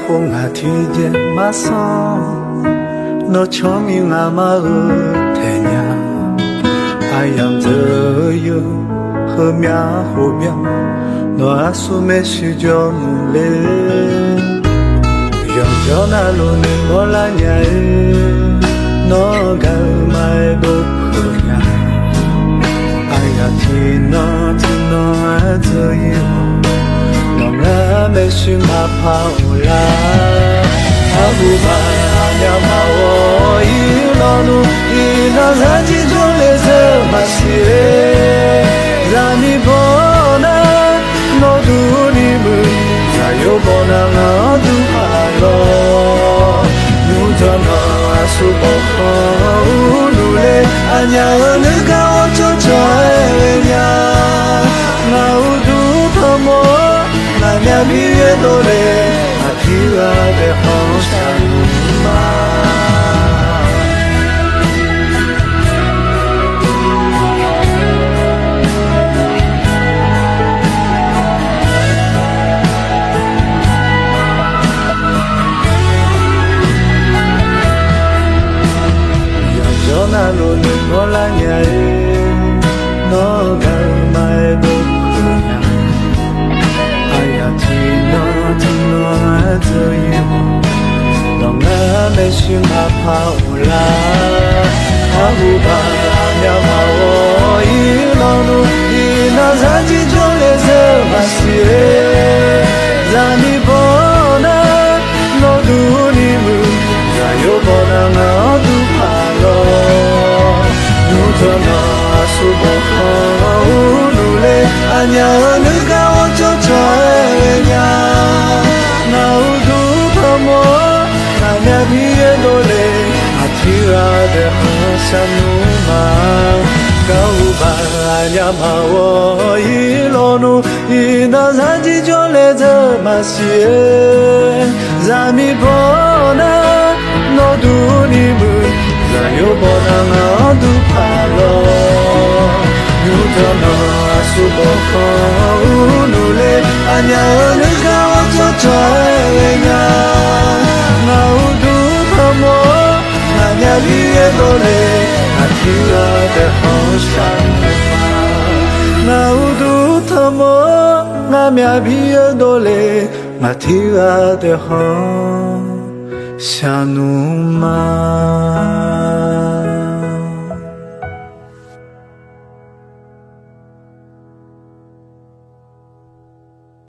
红啊提见马桑，那长命啊马尔太阳，爱养着有和苗和苗，那阿苏没许叫努力，养着那路呢我来年，那个买不可呀，爱呀听那这一我。那没许马跑啦，阿布巴呀马我一老路一那山鸡中的这马些，让你不能我读你们，再有不能我读怕了，有着那阿苏不好努力，俺家那个我就在呀，我读他么。那比越多嘞，那比我的好像嘛。要叫那路你我来年，我干买不可呀。这一幕，让我没心怕跑啦，阿布巴呀马我一老路一那山鸡中的这马些，让你不能我读你们，再有不能我读怕了，有着那苏不好努力，俺家那个我就在呀。那比越多嘞，阿提拉的好像努嘛，高巴呀嘛我一路努，一那山鸡就来这么些，咱们不能我读你们，咱又不能我读怕了，有着那苏不好努力，俺家那个我就在呀。那比越多嘞，那听我的好像嘛，那乌都他么，那面比越多嘞，那听我的好像嘛。